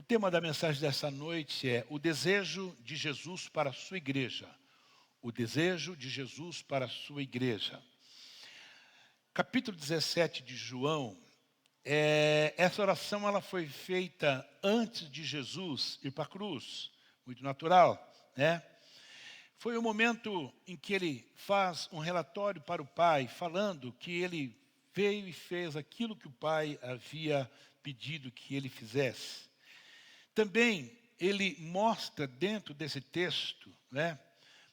tema da mensagem dessa noite é o desejo de Jesus para a sua igreja. O desejo de Jesus para a sua igreja. Capítulo 17 de João, essa oração ela foi feita antes de Jesus ir para a cruz. Muito natural, né? Foi o momento em que ele faz um relatório para o Pai, falando que ele veio e fez aquilo que o Pai havia pedido que ele fizesse. Também ele mostra dentro desse texto, né,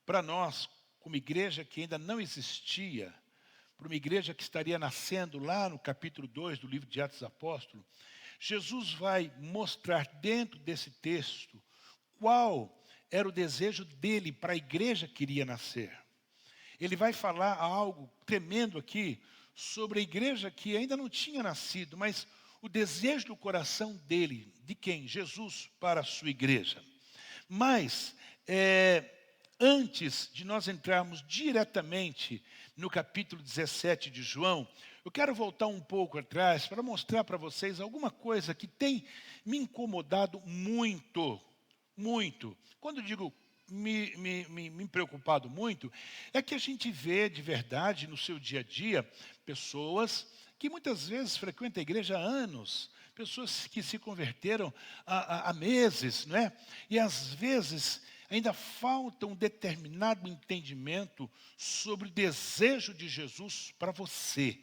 para nós, como igreja que ainda não existia, para uma igreja que estaria nascendo lá no capítulo 2 do livro de Atos dos Apóstolos, Jesus vai mostrar dentro desse texto qual era o desejo dele para a igreja que iria nascer. Ele vai falar algo tremendo aqui sobre a igreja que ainda não tinha nascido, mas o desejo do coração dele, de quem? Jesus para a sua igreja. Mas, antes de nós entrarmos diretamente no capítulo 17 de João, eu quero voltar um pouco atrás para mostrar para vocês alguma coisa que tem me incomodado muito, muito. Quando eu digo me preocupado muito, é que a gente vê de verdade no seu dia a dia pessoas que muitas vezes frequentam a igreja há anos, pessoas que se converteram há meses, não é? E às vezes ainda falta um determinado entendimento sobre o desejo de Jesus para você.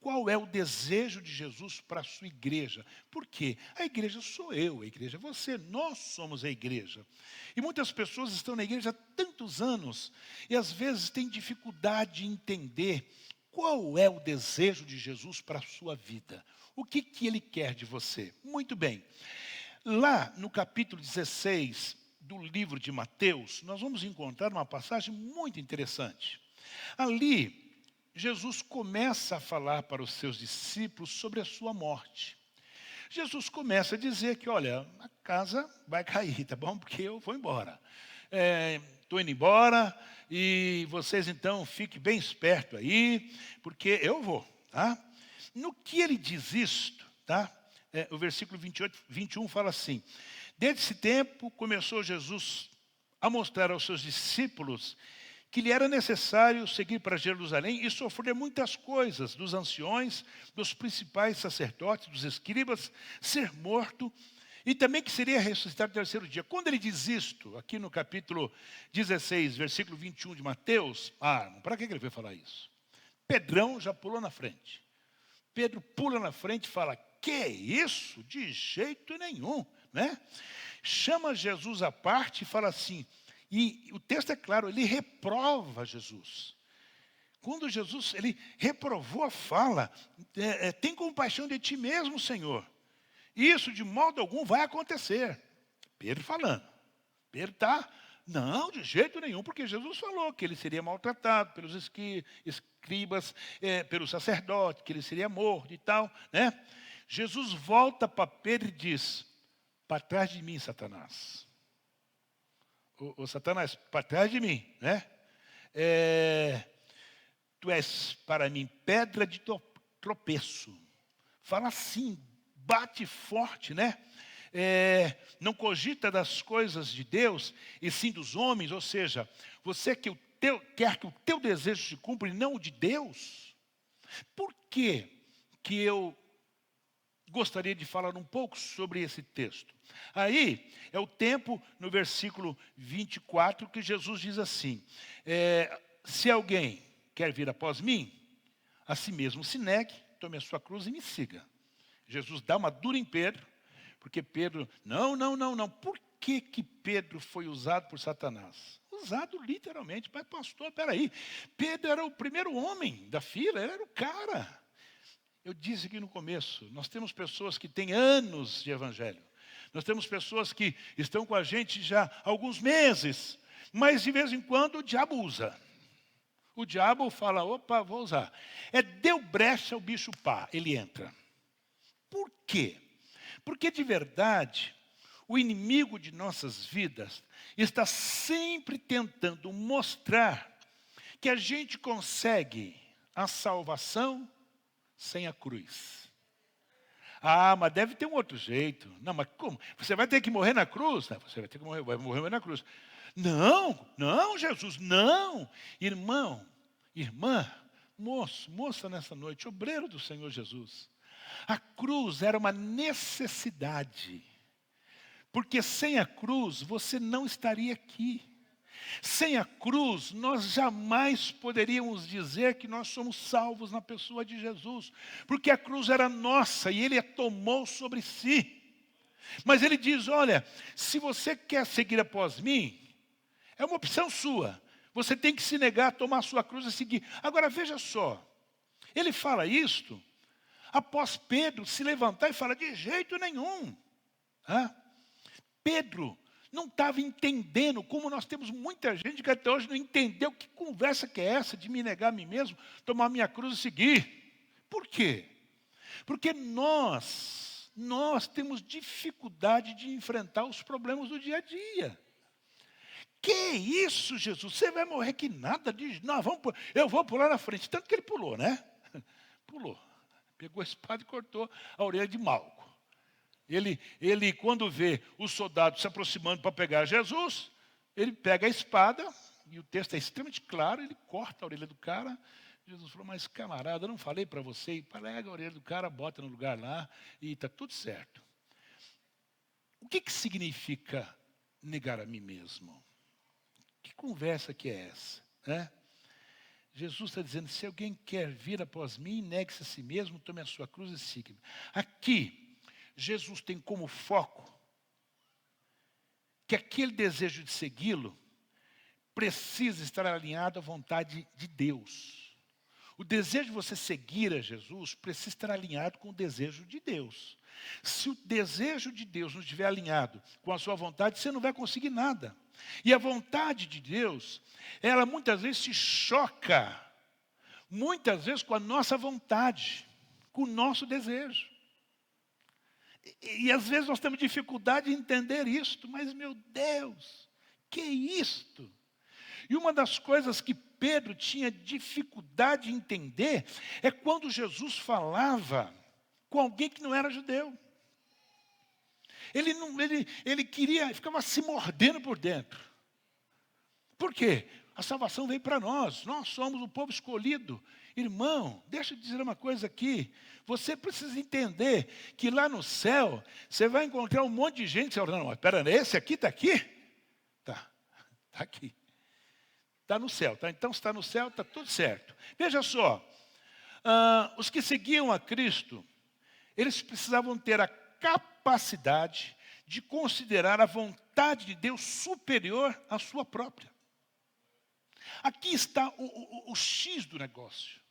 Qual é o desejo de Jesus para a sua igreja? Por quê? A igreja sou eu, a igreja é você, nós somos a igreja. E muitas pessoas estão na igreja há tantos anos e às vezes têm dificuldade em entender qual é o desejo de Jesus para a sua vida. O que ele quer de você? Muito bem. Lá no capítulo 16 do livro de Mateus, nós vamos encontrar uma passagem muito interessante. Ali, Jesus começa a falar para os seus discípulos sobre a sua morte. Jesus começa a dizer que, olha, a casa vai cair, tá bom? Porque eu vou embora. Estou indo embora e vocês então fiquem bem espertos aí, porque eu vou, tá? No que ele diz isto, tá? O versículo 21 fala assim: desde esse tempo começou Jesus a mostrar aos seus discípulos que lhe era necessário seguir para Jerusalém e sofrer muitas coisas dos anciões, dos principais sacerdotes, dos escribas, ser morto, e também que seria ressuscitado no terceiro dia. Quando ele diz isto, aqui no capítulo 16, versículo 21 de Mateus, para que ele veio falar isso? Pedrão já pulou na frente. Pedro pula na frente e fala: que isso? De jeito nenhum, né? Chama Jesus à parte e fala assim, e o texto é claro, ele reprova Jesus. Quando Jesus, ele reprovou a fala, tem compaixão de ti mesmo, Senhor. Isso de modo algum vai acontecer. Pedro falando. Pedro está, não, de jeito nenhum, porque Jesus falou que ele seria maltratado pelos escribas, pelos sacerdotes, que ele seria morto e tal, né? Jesus volta para Pedro e diz: para trás de mim, Satanás. O Satanás, para trás de mim, né? Tu és para mim pedra de tropeço. Fala assim, bate forte, né? Não cogita das coisas de Deus e sim dos homens, ou seja, você quer que o teu desejo se cumpra e não o de Deus? Por que eu gostaria de falar um pouco sobre esse texto? Aí é o tempo, no versículo 24, que Jesus diz assim: se alguém quer vir após mim, a si mesmo se negue, tome a sua cruz e me siga. Jesus dá uma dura em Pedro, porque Pedro, não. Por que Pedro foi usado por Satanás? Usado literalmente, mas pastor, peraí, Pedro era o primeiro homem da fila, ele era o cara. Eu disse aqui no começo, nós temos pessoas que têm anos de evangelho. Nós temos pessoas que estão com a gente já há alguns meses, mas de vez em quando o diabo usa. O diabo fala, opa, vou usar. Deu brecha, o bicho pá, ele entra. Por quê? Porque de verdade, o inimigo de nossas vidas está sempre tentando mostrar que a gente consegue a salvação sem a cruz. Ah, mas deve ter um outro jeito. Não, mas como? Você vai ter que morrer na cruz? Não, você vai ter que morrer, vai morrer na cruz. Não, não, Jesus, não. Irmão, irmã, moço, moça nessa noite, obreiro do Senhor Jesus. A cruz era uma necessidade. Porque sem a cruz você não estaria aqui. Sem a cruz, nós jamais poderíamos dizer que nós somos salvos na pessoa de Jesus. Porque a cruz era nossa e Ele a tomou sobre si. Mas Ele diz, olha, se você quer seguir após mim, é uma opção sua. Você tem que se negar, tomar a sua cruz e seguir. Agora veja só, Ele fala isto após Pedro se levantar e falar, de jeito nenhum. Pedro não estava entendendo, como nós temos muita gente que até hoje não entendeu que conversa que é essa de me negar a mim mesmo, tomar minha cruz e seguir. Por quê? Porque nós temos dificuldade de enfrentar os problemas do dia a dia. Que isso, Jesus? Você vai morrer que nada diz. Não, eu vou pular na frente. Tanto que ele pulou, né? Pulou. Pegou a espada e cortou a orelha de Malco. Ele, quando vê os soldados se aproximando para pegar Jesus, ele pega a espada, e o texto é extremamente claro, ele corta a orelha do cara. Jesus falou, mas camarada, eu não falei para você, pega a orelha do cara, bota no lugar lá, e está tudo certo. O que significa negar a mim mesmo? Que conversa que é essa? Jesus está dizendo, se alguém quer vir após mim, negue-se a si mesmo, tome a sua cruz e siga-me. Aqui, Jesus tem como foco que aquele desejo de segui-lo precisa estar alinhado à vontade de Deus. O desejo de você seguir a Jesus precisa estar alinhado com o desejo de Deus. Se o desejo de Deus não estiver alinhado com a sua vontade, você não vai conseguir nada. E a vontade de Deus, ela muitas vezes se choca, muitas vezes com a nossa vontade, com o nosso desejo. E às vezes nós temos dificuldade em entender isto, mas meu Deus, que é isto? E uma das coisas que Pedro tinha dificuldade em entender é quando Jesus falava com alguém que não era judeu. Ele queria, ficava se mordendo por dentro. Por quê? A salvação veio para nós somos o povo escolhido. Irmão, deixa eu dizer uma coisa aqui. Você precisa entender que lá no céu, você vai encontrar um monte de gente. Você vai falar, não, mas pera, esse aqui está aqui? Está aqui. Está no céu, tá? Então se está no céu, está tudo certo. Veja só, os que seguiam a Cristo, eles precisavam ter a capacidade de considerar a vontade de Deus superior à sua própria. Aqui está o X do negócio.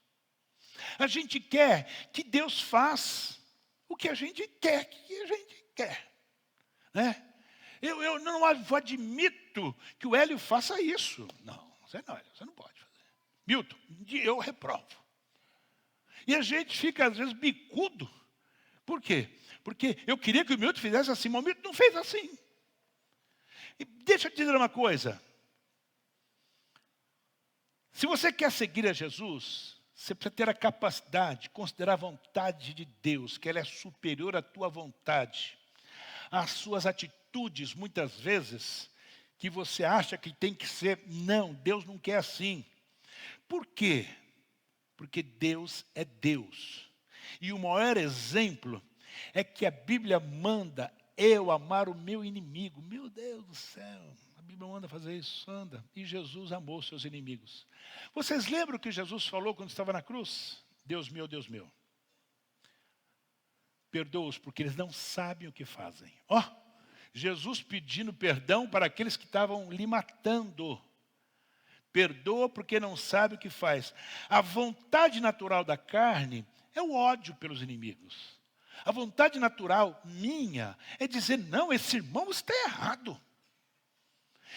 A gente quer que Deus faça o que a gente quer né? Eu não admito que o Hélio faça isso. Não, você não pode fazer. Milton, eu reprovo. E a gente fica às vezes bicudo. Por quê? Porque eu queria que o Milton fizesse assim, mas o Milton não fez assim. E deixa eu te dizer uma coisa. Se você quer seguir a Jesus, você precisa ter a capacidade de considerar a vontade de Deus, que ela é superior à tua vontade. As suas atitudes, muitas vezes, que você acha que tem que ser, não, Deus não quer assim. Por quê? Porque Deus é Deus. E o maior exemplo é que a Bíblia manda eu amar o meu inimigo. Meu Deus do céu, a Bíblia manda fazer isso, anda. E Jesus amou seus inimigos. Vocês lembram o que Jesus falou quando estava na cruz? Deus meu, perdoa-os porque eles não sabem o que fazem. Jesus pedindo perdão para aqueles que estavam lhe matando. Perdoa porque não sabe o que faz. A vontade natural da carne é o ódio pelos inimigos. A vontade natural minha é dizer, não, esse irmão está errado.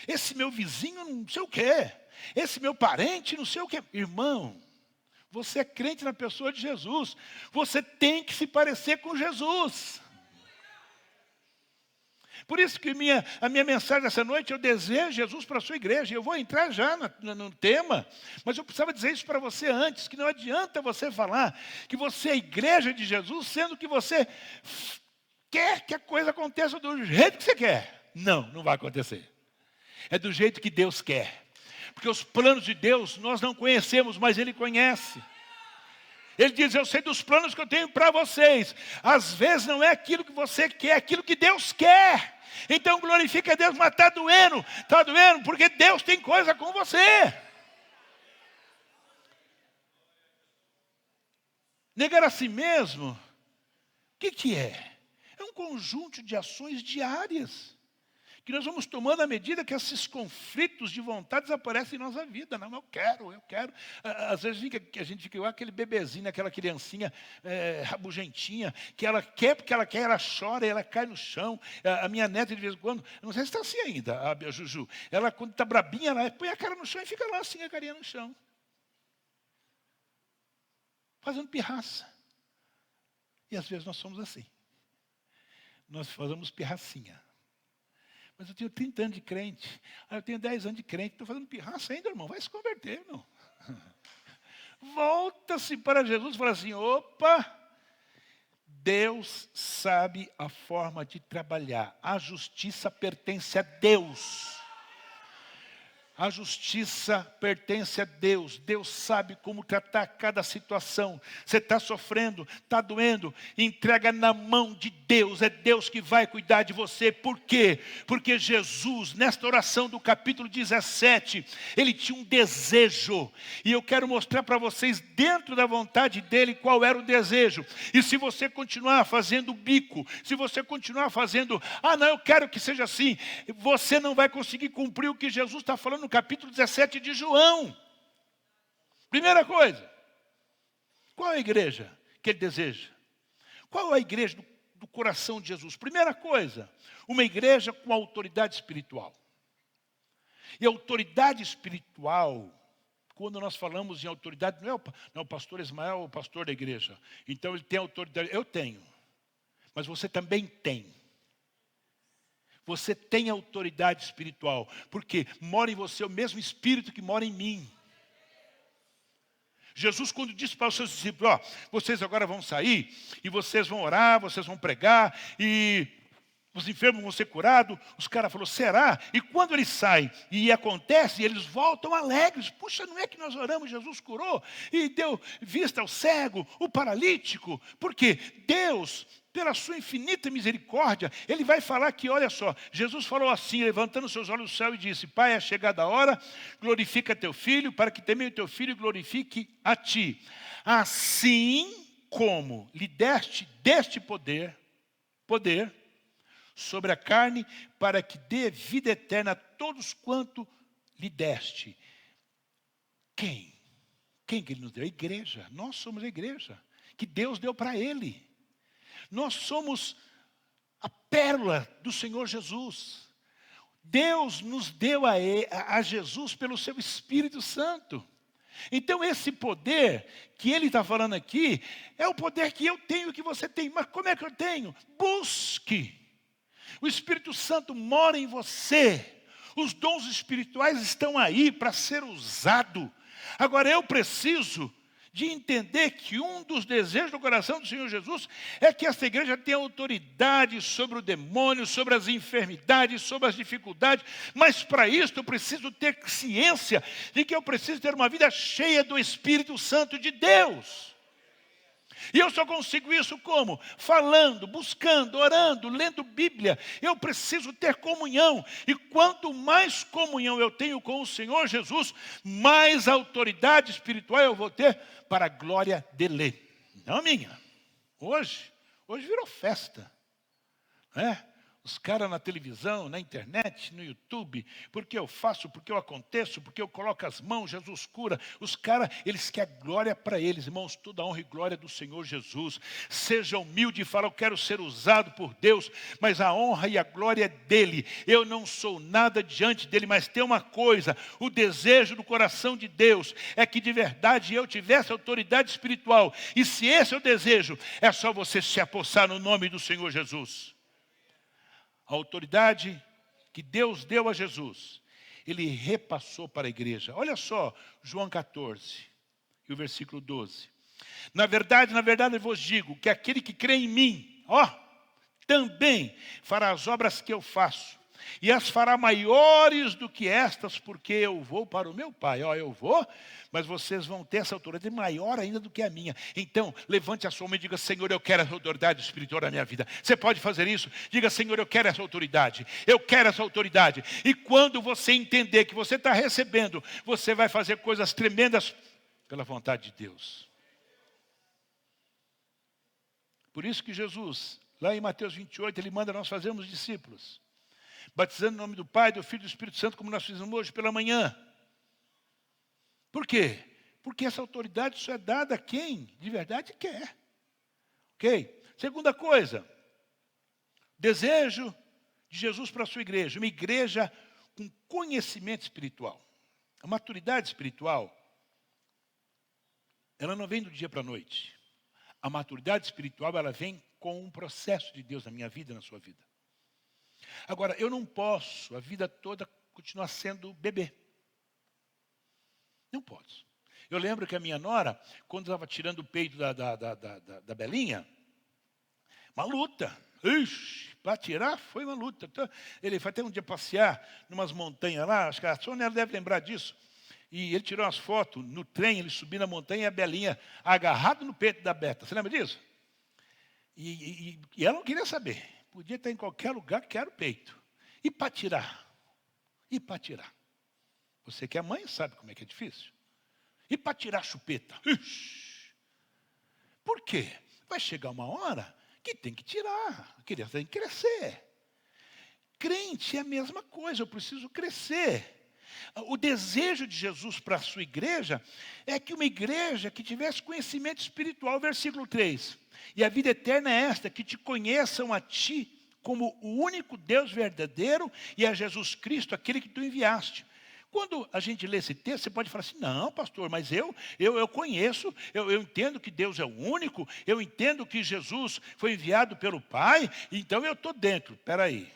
Esse meu vizinho não sei o quê. Esse meu parente não sei o quê. Irmão, você é crente na pessoa de Jesus. Você tem que se parecer com Jesus. Por isso que a minha mensagem essa noite, eu desejo Jesus para a sua igreja. Eu vou entrar já no tema, mas eu precisava dizer isso para você antes, que não adianta você falar que você é igreja de Jesus, sendo que você quer que a coisa aconteça do jeito que você quer. Não, não vai acontecer. É do jeito que Deus quer. Porque os planos de Deus nós não conhecemos, mas Ele conhece. Ele diz, eu sei dos planos que eu tenho para vocês. Às vezes não é aquilo que você quer, é aquilo que Deus quer. Então glorifica a Deus, mas está doendo porque Deus tem coisa com você. Negar a si mesmo, o que é? É um conjunto de ações diárias que nós vamos tomando à medida que esses conflitos de vontades aparecem em nossa vida. Não, eu quero. Às vezes a gente fica igual aquele bebezinho, aquela criancinha rabugentinha, que ela quer porque ela quer, ela chora e ela cai no chão. A minha neta, de vez em quando, não sei se está assim ainda, a Juju, ela quando está brabinha, ela põe a cara no chão e fica lá assim, a carinha no chão. Fazendo pirraça. E às vezes nós somos assim. Nós fazemos pirracinha. Mas eu tenho 30 anos de crente. Eu tenho 10 anos de crente. Estou fazendo pirraça ainda, irmão. Vai se converter, irmão. Volta-se para Jesus e fala assim, opa, Deus sabe a forma de trabalhar. A justiça pertence a Deus. A justiça pertence a Deus. Deus sabe como tratar cada situação. Você está sofrendo, está doendo, entrega na mão de Deus. É Deus que vai cuidar de você. Por quê? Porque Jesus, nesta oração do capítulo 17, ele tinha um desejo. E eu quero mostrar para vocês, dentro da vontade dele, qual era o desejo. E se você continuar fazendo bico, se você continuar fazendo, não, eu quero que seja assim, você não vai conseguir cumprir o que Jesus está falando no capítulo 17 de João. Primeira coisa, qual é a igreja que ele deseja? Qual é a igreja do coração de Jesus? Primeira coisa, uma igreja com autoridade espiritual. E autoridade espiritual, quando nós falamos em autoridade, não é o pastor Ismael o pastor da igreja. Então ele tem autoridade, eu tenho, mas você também tem. Você tem autoridade espiritual, porque mora em você o mesmo Espírito que mora em mim. Jesus, quando disse para os seus discípulos, vocês agora vão sair, e vocês vão orar, vocês vão pregar, e os enfermos vão ser curados, os caras falaram, será? E quando eles saem, e acontece, eles voltam alegres. Puxa, não é que nós oramos, Jesus curou, e deu vista ao cego, o paralítico, porque Deus, pela sua infinita misericórdia, ele vai falar que, olha só, Jesus falou assim, levantando seus olhos ao céu e disse, Pai, é chegada a hora, glorifica teu filho, para que também o teu filho glorifique a ti. Assim como lhe deste poder sobre a carne, para que dê vida eterna a todos quanto lhe deste. Quem? Quem que ele nos deu? A igreja. Nós somos a igreja, que Deus deu para ele. Nós somos a pérola do Senhor Jesus. Deus nos deu a Jesus pelo seu Espírito Santo. Então esse poder que ele está falando aqui, é o poder que eu tenho, que você tem. Mas como é que eu tenho? Busque. O Espírito Santo mora em você. Os dons espirituais estão aí para ser usado. Agora eu preciso de entender que um dos desejos do coração do Senhor Jesus é que essa igreja tenha autoridade sobre o demônio, sobre as enfermidades, sobre as dificuldades. Mas para isso eu preciso ter ciência de que eu preciso ter uma vida cheia do Espírito Santo de Deus. E eu só consigo isso como? Falando, buscando, orando, lendo Bíblia. Eu preciso ter comunhão. E quanto mais comunhão eu tenho com o Senhor Jesus, mais autoridade espiritual eu vou ter para a glória dele. Não minha. Hoje virou festa. Os caras na televisão, na internet, no YouTube, porque eu faço, porque eu aconteço, porque eu coloco as mãos, Jesus cura. Os caras, eles querem glória para eles, irmãos, toda a honra e glória do Senhor Jesus. Seja humilde e fala, eu quero ser usado por Deus, mas a honra e a glória é dele. Eu não sou nada diante dele, mas tem uma coisa, o desejo do coração de Deus é que de verdade eu tivesse autoridade espiritual. E se esse é o desejo, é só você se apossar no nome do Senhor Jesus. A autoridade que Deus deu a Jesus, ele repassou para a igreja. Olha só, João 14, e o versículo 12. Na verdade, eu vos digo que aquele que crê em mim, também fará as obras que eu faço, e as fará maiores do que estas, porque eu vou para o meu Pai. Eu vou, mas vocês vão ter essa autoridade maior ainda do que a minha. Então, levante a sua mão e diga: Senhor, eu quero essa autoridade espiritual na minha vida. Você pode fazer isso? Diga: Senhor, eu quero essa autoridade. Eu quero essa autoridade. E quando você entender que você está recebendo, você vai fazer coisas tremendas pela vontade de Deus. Por isso que Jesus, lá em Mateus 28, ele manda nós fazermos discípulos, batizando em nome do Pai, do Filho e do Espírito Santo, como nós fizemos hoje pela manhã. Por quê? Porque essa autoridade só é dada a quem de verdade quer. Ok? Segunda coisa, desejo de Jesus para a sua igreja. Uma igreja com conhecimento espiritual. A maturidade espiritual, ela não vem do dia para a noite. A maturidade espiritual, ela vem com um processo de Deus na minha vida e na sua vida. Agora, eu não posso a vida toda continuar sendo bebê. Não posso. Eu lembro que a minha nora, quando estava tirando o peito da Belinha, uma luta. Para tirar foi uma luta. Então, ele foi até um dia passear em umas montanhas lá, acho que a Sônia deve lembrar disso. E ele tirou umas fotos no trem, ele subiu na montanha e a Belinha agarrada no peito da Beta. Você lembra disso? E ela não queria saber. Podia estar em qualquer lugar que era o peito. E para tirar? Você que é mãe sabe como é que é difícil. E para tirar a chupeta? Por quê? Vai chegar uma hora que tem que tirar. A criança tem que crescer. Crente é a mesma coisa, eu preciso crescer. O desejo de Jesus para a sua igreja é que uma igreja que tivesse conhecimento espiritual, versículo 3. E a vida eterna é esta, que te conheçam a ti como o único Deus verdadeiro e a Jesus Cristo, aquele que tu enviaste. Quando a gente lê esse texto, você pode falar assim: não, pastor, mas eu conheço, eu entendo que Deus é o único, eu entendo que Jesus foi enviado pelo Pai, então eu estou dentro. Espera aí.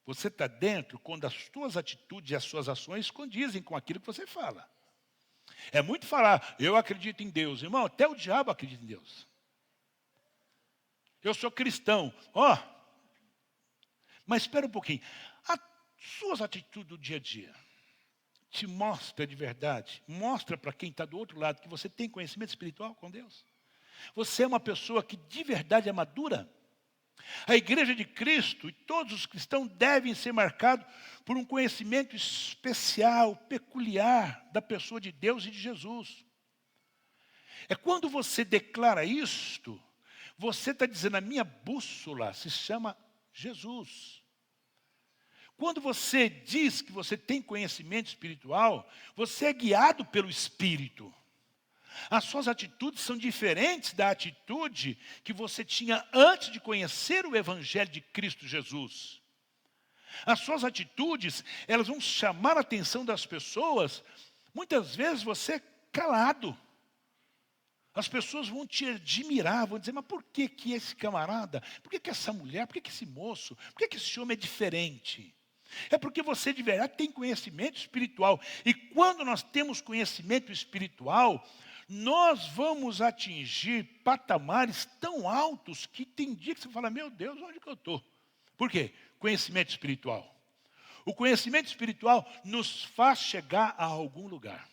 Você está dentro quando as suas atitudes e as suas ações condizem com aquilo que você fala. É muito falar: eu acredito em Deus. Irmão, até o diabo acredita em Deus. Eu sou cristão. Mas espera um pouquinho. As suas atitudes do dia a dia te mostra de verdade, mostra para quem está do outro lado que você tem conhecimento espiritual com Deus. Você é uma pessoa que de verdade é madura. A igreja de Cristo e todos os cristãos devem ser marcados por um conhecimento especial, peculiar da pessoa de Deus e de Jesus. É quando você declara isto, você está dizendo: a minha bússola se chama Jesus. Quando você diz que você tem conhecimento espiritual, você é guiado pelo Espírito. As suas atitudes são diferentes da atitude que você tinha antes de conhecer o Evangelho de Cristo Jesus. As suas atitudes, elas vão chamar a atenção das pessoas. Muitas vezes você é calado. As pessoas vão te admirar, vão dizer: mas por que esse camarada, por que essa mulher, por que esse moço, por que esse homem é diferente? É porque você de verdade tem conhecimento espiritual. E quando nós temos conhecimento espiritual, nós vamos atingir patamares tão altos que tem dia que você fala: meu Deus, onde que eu estou? Por quê? Conhecimento espiritual. O conhecimento espiritual nos faz chegar a algum lugar.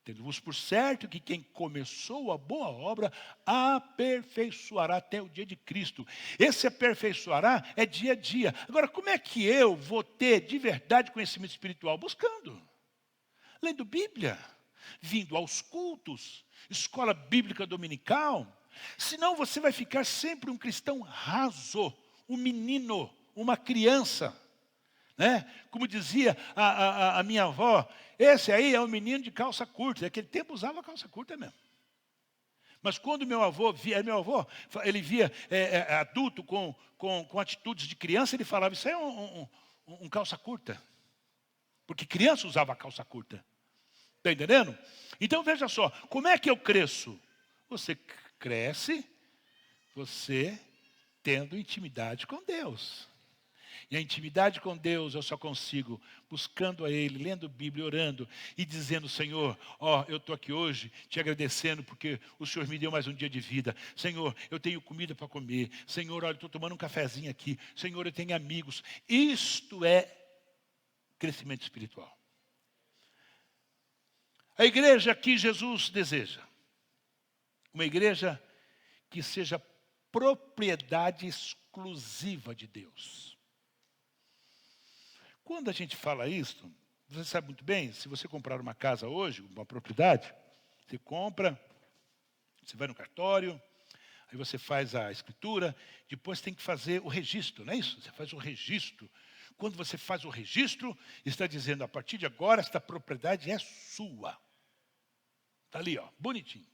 Tendo-vos por certo que quem começou a boa obra aperfeiçoará até o dia de Cristo. Esse aperfeiçoará é dia a dia. Agora, como é que eu vou ter de verdade conhecimento espiritual? Buscando, lendo Bíblia, vindo aos cultos, escola bíblica dominical. Senão você vai ficar sempre um cristão raso, um menino, uma criança. Né? Como dizia a minha avó, esse aí é um menino de calça curta. Naquele tempo usava calça curta mesmo. Mas quando meu avô ele via adulto com atitudes de criança, ele falava: isso aí é um calça curta. Porque criança usava calça curta. Está entendendo? Então veja só, como é que eu cresço? Você cresce, você Tendo intimidade com Deus. E a intimidade com Deus eu só consigo buscando a Ele, lendo Bíblia, orando e dizendo: Senhor, eu estou aqui hoje te agradecendo porque o Senhor me deu mais um dia de vida. Senhor, eu tenho comida para comer. Senhor, olha, estou tomando um cafezinho aqui. Senhor, eu tenho amigos. Isto é crescimento espiritual. A igreja que Jesus deseja, uma igreja que seja propriedade exclusiva de Deus. Quando a gente fala isso, você sabe muito bem, se você comprar uma casa hoje, uma propriedade, você compra, você vai no cartório, aí você faz a escritura, depois tem que fazer o registro, não é isso? Você faz o registro. Quando você faz o registro, está dizendo, a partir de agora, esta propriedade é sua. Está ali, bonitinho.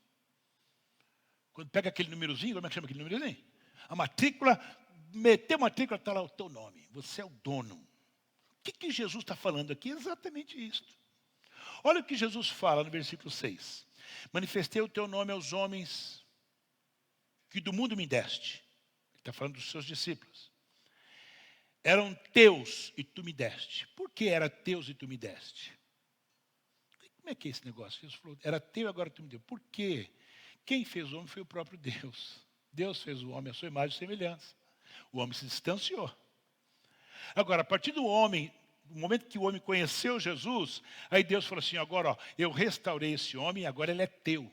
Quando pega aquele númerozinho, como é que chama aquele númerozinho? A matrícula, meteu a matrícula, está lá o teu nome. Você é o dono. O que Jesus está falando aqui? É exatamente isso. Olha o que Jesus fala no versículo 6. Manifestei o teu nome aos homens que do mundo me deste. Ele está falando dos seus discípulos. Eram teus e tu me deste. Por que era teus e tu me deste? Como é que é esse negócio? Jesus falou, era teu e agora tu me deu. Por quê? Quem fez o homem foi o próprio Deus. Deus fez o homem à sua imagem e semelhança. O homem se distanciou. Agora, a partir do momento que o homem conheceu Jesus, aí Deus falou assim, agora eu restaurei esse homem e agora ele é teu.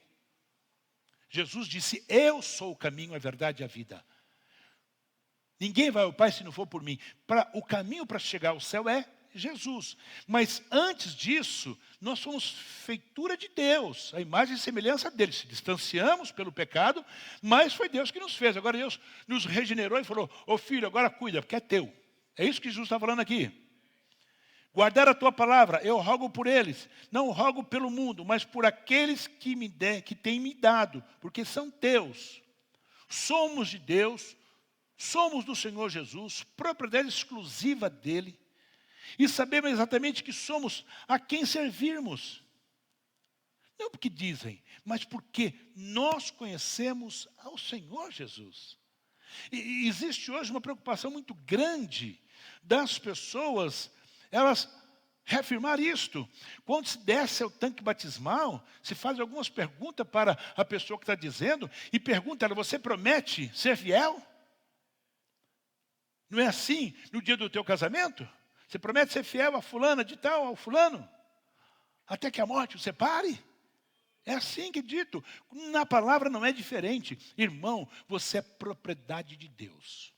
Jesus disse, eu sou o caminho, a verdade e a vida. Ninguém vai ao Pai se não for por mim. O caminho para chegar ao céu é Jesus. Mas antes disso, nós somos feitura de Deus, a imagem e semelhança dele. Se distanciamos pelo pecado, mas foi Deus que nos fez. Agora Deus nos regenerou e falou, filho, agora cuida, porque é teu. É isso que Jesus está falando aqui. Guardar a tua palavra, eu rogo por eles. Não rogo pelo mundo, mas por aqueles que têm me dado, porque são teus. Somos de Deus, somos do Senhor Jesus, propriedade exclusiva dele. E sabemos exatamente que somos a quem servirmos. Não porque dizem, mas porque nós conhecemos ao Senhor Jesus. E existe hoje uma preocupação muito grande das pessoas, elas reafirmar isto. Quando se desce ao tanque batismal, se faz algumas perguntas para a pessoa que está dizendo, e pergunta ela, você promete ser fiel? Não é assim no dia do teu casamento? Você promete ser fiel a fulana de tal, ao fulano? Até que a morte o separe? É assim que é dito. Na palavra não é diferente. Irmão, você é propriedade de Deus.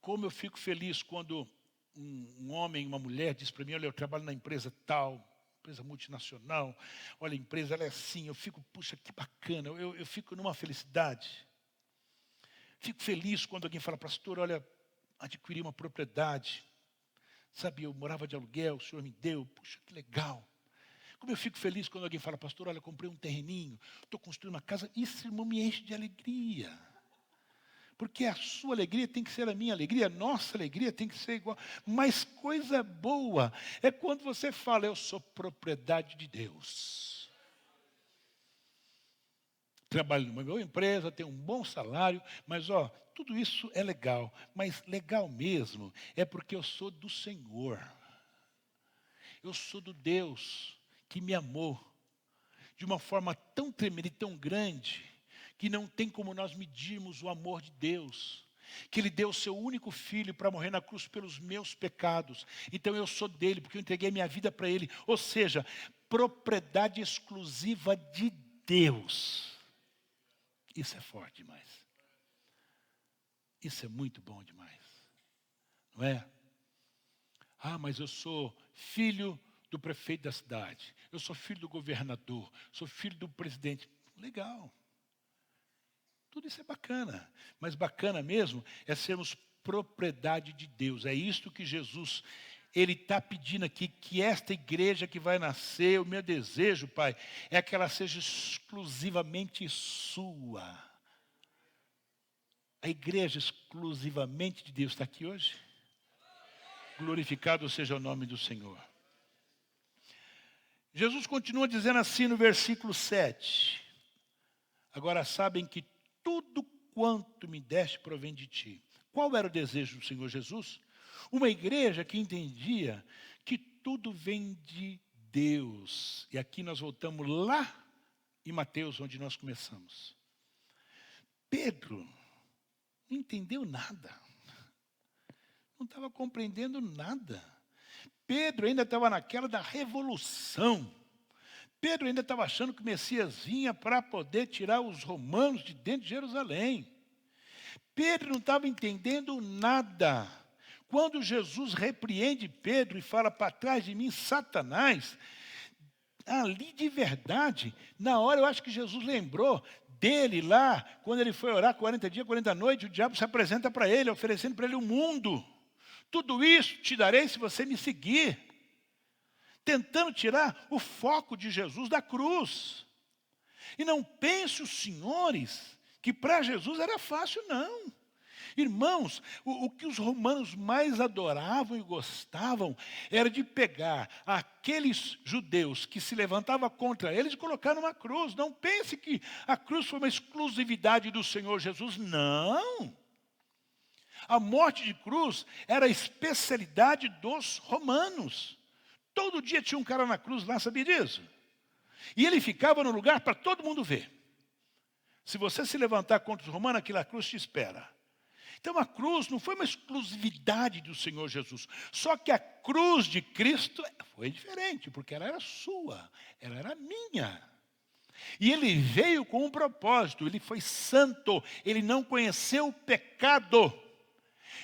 Como eu fico feliz quando um homem, uma mulher diz para mim, olha, eu trabalho na empresa tal, empresa multinacional, olha, a empresa ela é assim, eu fico, puxa, que bacana, eu fico numa felicidade. Fico feliz quando alguém fala, pastor, olha, adquiri uma propriedade. Sabe, eu morava de aluguel, o senhor me deu, puxa, que legal. Como eu fico feliz quando alguém fala, pastor, olha, comprei um terreninho, estou construindo uma casa. Isso, irmão, me enche de alegria. Porque a sua alegria tem que ser a minha alegria, a nossa alegria tem que ser igual. Mas coisa boa é quando você fala, eu sou propriedade de Deus. Trabalho numa boa empresa, tenho um bom salário, mas tudo isso é legal. Mas legal mesmo é porque eu sou do Senhor. Eu sou do Deus que me amou de uma forma tão tremenda e tão grande que não tem como nós medirmos o amor de Deus. Que Ele deu o seu único filho para morrer na cruz pelos meus pecados. Então eu sou dele, porque eu entreguei minha vida para Ele. Ou seja, propriedade exclusiva de Deus. Isso é forte demais. Isso é muito bom demais. Não é? Mas eu sou filho do prefeito da cidade. Eu sou filho do governador. Sou filho do presidente. Legal. Tudo isso é bacana. Mas bacana mesmo é sermos propriedade de Deus. É isto que Jesus, Ele está pedindo aqui, que esta igreja que vai nascer, o meu desejo, Pai, é que ela seja exclusivamente sua. A igreja exclusivamente de Deus está aqui hoje? Glorificado seja o nome do Senhor. Jesus continua dizendo assim no versículo 7. Agora sabem que tudo quanto me deste provém de ti. Qual era o desejo do Senhor Jesus? Uma igreja que entendia que tudo vem de Deus. E aqui nós voltamos lá em Mateus, onde nós começamos. Pedro não entendeu nada. Não estava compreendendo nada. Pedro ainda estava naquela da revolução. Pedro ainda estava achando que o Messias vinha para poder tirar os romanos de dentro de Jerusalém. Pedro não estava entendendo nada. Quando Jesus repreende Pedro e fala, para trás de mim, Satanás, ali de verdade, na hora eu acho que Jesus lembrou dele lá, quando ele foi orar 40 dias, 40 noites, o diabo se apresenta para ele, oferecendo para ele o mundo. Tudo isso te darei se você me seguir. Tentando tirar o foco de Jesus da cruz. E não pense os senhores que para Jesus era fácil, não. Irmãos, o que os romanos mais adoravam e gostavam era de pegar aqueles judeus que se levantavam contra eles e colocar numa cruz. Não pense que a cruz foi uma exclusividade do Senhor Jesus, não. A morte de cruz era a especialidade dos romanos. Todo dia tinha um cara na cruz lá, sabia disso? E ele ficava no lugar para todo mundo ver. Se você se levantar contra os romanos, aquela cruz te espera. Então a cruz não foi uma exclusividade do Senhor Jesus. Só que a cruz de Cristo foi diferente, porque ela era sua, ela era minha. E ele veio com um propósito, ele foi santo, ele não conheceu o pecado.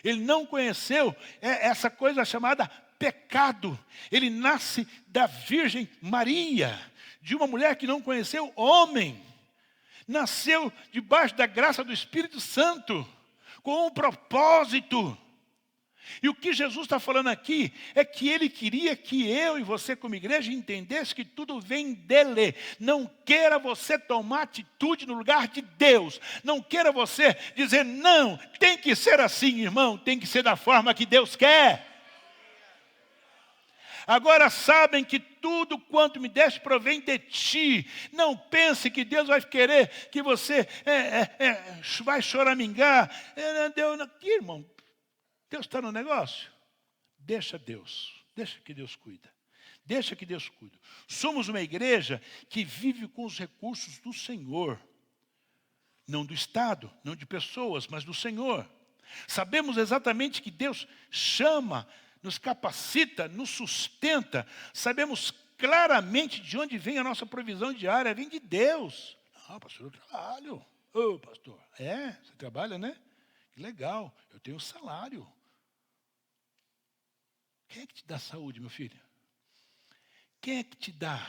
Ele não conheceu essa coisa chamada pecado. Ele nasce da Virgem Maria, de uma mulher que não conheceu homem. Nasceu debaixo da graça do Espírito Santo, com um propósito. E o que Jesus está falando aqui é que ele queria que eu e você como igreja entendesse que tudo vem dele. Não queira você tomar atitude no lugar de Deus. Não queira você dizer, não, tem que ser assim, irmão, tem que ser da forma que Deus quer. Agora sabem que tudo quanto me deste provém de ti. Não pense que Deus vai querer que você vai choramingar. Irmão, Deus está no negócio? Deixa que Deus cuida. Deixa que Deus cuida. Somos uma igreja que vive com os recursos do Senhor. Não do Estado, não de pessoas, mas do Senhor. Sabemos exatamente que Deus chama, nos capacita, nos sustenta. Sabemos claramente de onde vem a nossa provisão diária. Vem de Deus. Ah, pastor, eu trabalho. Ô, pastor, você trabalha, né? Que legal, eu tenho salário. Quem é que te dá saúde, meu filho? Quem é que te dá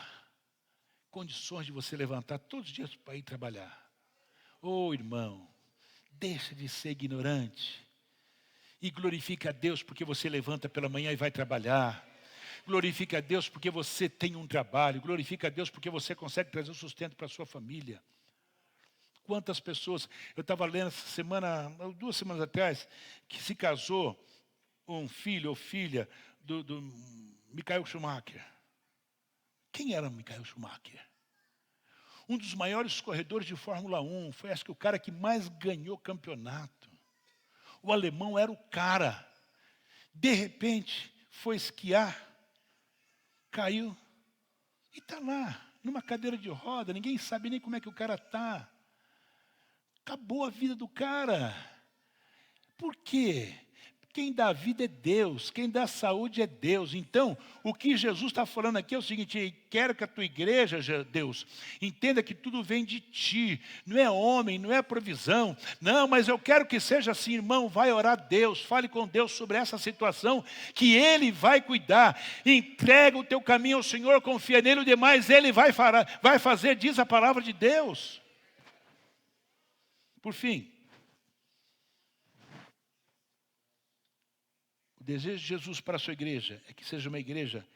condições de você levantar todos os dias para ir trabalhar? Ô, irmão, deixa de ser ignorante. E glorifica a Deus porque você levanta pela manhã e vai trabalhar. Glorifica a Deus porque você tem um trabalho. Glorifica a Deus porque você consegue trazer o sustento para a sua família. Quantas pessoas, eu estava lendo essa semana, 2 semanas atrás, que se casou um filho ou filha do Michael Schumacher. Quem era Michael Schumacher? Um dos maiores corredores de Fórmula 1. Foi acho que o cara que mais ganhou campeonato. O alemão era o cara. De repente, foi esquiar, caiu e está lá, numa cadeira de roda. Ninguém sabe nem como é que o cara está. Acabou a vida do cara. Por quê? Quem dá vida é Deus, quem dá saúde é Deus. Então, o que Jesus está falando aqui é o seguinte: quero que a tua igreja, Deus, entenda que tudo vem de ti. Não é homem, não é provisão. Não, mas eu quero que seja assim, irmão. Vai orar a Deus, fale com Deus sobre essa situação, que Ele vai cuidar. Entrega o teu caminho ao Senhor, confia nele, o demais Ele vai fazer, diz a palavra de Deus. Por fim, o desejo de Jesus para a sua igreja é que seja uma igreja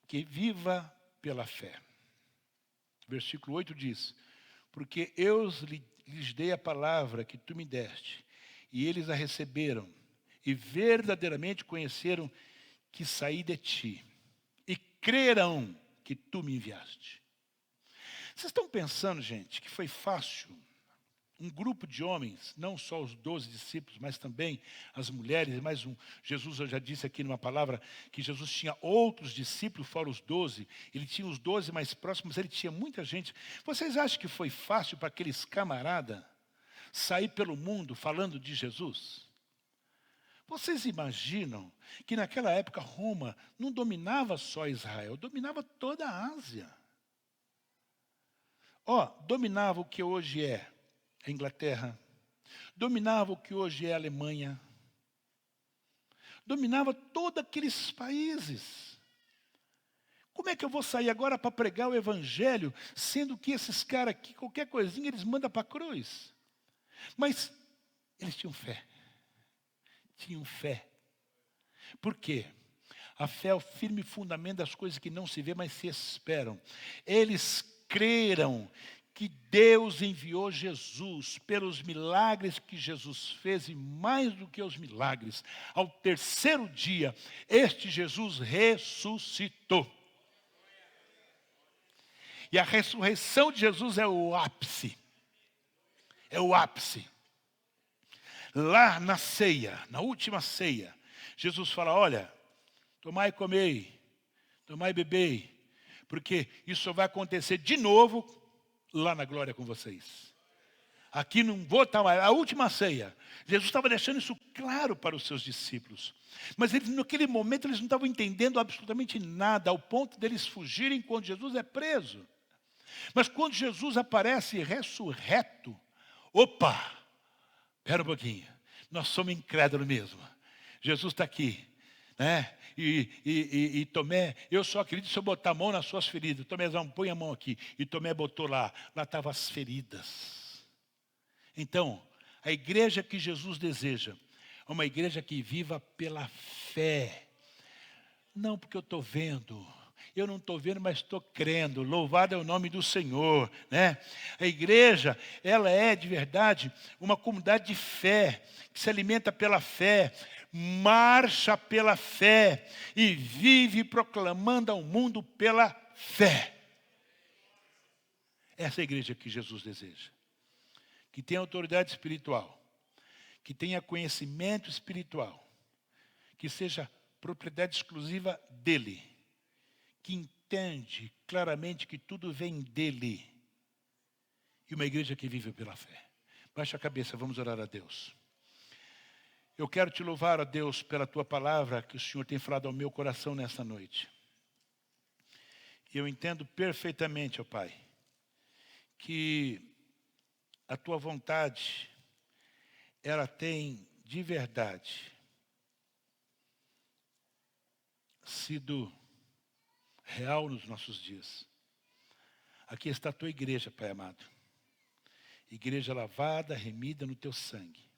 que viva pela fé. Versículo 8 diz: porque eu lhes dei a palavra que tu me deste, e eles a receberam, e verdadeiramente conheceram que saí de ti, e crerão que tu me enviaste. Vocês estão pensando, gente, que foi fácil um grupo de homens, não só os 12 discípulos, mas também as mulheres, e mais um. Jesus, eu já disse aqui numa palavra, que Jesus tinha outros discípulos, fora os 12. Ele tinha os 12 mais próximos, ele tinha muita gente. Vocês acham que foi fácil para aqueles camaradas sair pelo mundo falando de Jesus? Vocês imaginam que naquela época Roma não dominava só Israel, dominava toda a Ásia. Dominava o que hoje é a Inglaterra, dominava o que hoje é a Alemanha, dominava todos aqueles países. Como é que eu vou sair agora para pregar o evangelho, sendo que esses caras aqui, qualquer coisinha, eles mandam para a cruz? Mas eles tinham fé. Tinham fé. Por quê? A fé é o firme fundamento das coisas que não se vê, mas se esperam. Eles creram que Deus enviou Jesus pelos milagres que Jesus fez, e mais do que os milagres, ao terceiro dia, este Jesus ressuscitou. E a ressurreição de Jesus é o ápice. É o ápice. Lá na ceia, na última ceia, Jesus fala, olha, tomai e comei, tomai e bebei, porque isso só vai acontecer de novo lá na glória com vocês. Aqui não vou estar mais. A última ceia, Jesus estava deixando isso claro para os seus discípulos. Mas eles, naquele momento eles não estavam entendendo absolutamente nada, ao ponto deles fugirem quando Jesus é preso. Mas quando Jesus aparece ressurreto, opa, espera um pouquinho, nós somos incrédulos mesmo. Jesus está aqui, né? E Tomé, eu só acredito se eu botar a mão nas suas feridas. Tomézão, põe a mão aqui. E Tomé botou lá estavam as feridas. Então, a igreja que Jesus deseja é uma igreja que viva pela fé. Não porque eu estou vendo. Eu não estou vendo, mas estou crendo. Louvado é o nome do Senhor, né? A igreja, ela é de verdade uma comunidade de fé, que se alimenta pela fé, marcha pela fé e vive proclamando ao mundo pela fé. Essa é a igreja que Jesus deseja. Que tenha autoridade espiritual, que tenha conhecimento espiritual, que seja propriedade exclusiva dele, que entende claramente que tudo vem dele. E uma igreja que vive pela fé. Baixa a cabeça, vamos orar a Deus. Eu quero te louvar, a Deus, pela tua palavra que o Senhor tem falado ao meu coração nesta noite. E eu entendo perfeitamente, ó Pai, que a tua vontade, ela tem de verdade sido real nos nossos dias. Aqui está a tua igreja, Pai amado. Igreja lavada, remida no teu sangue.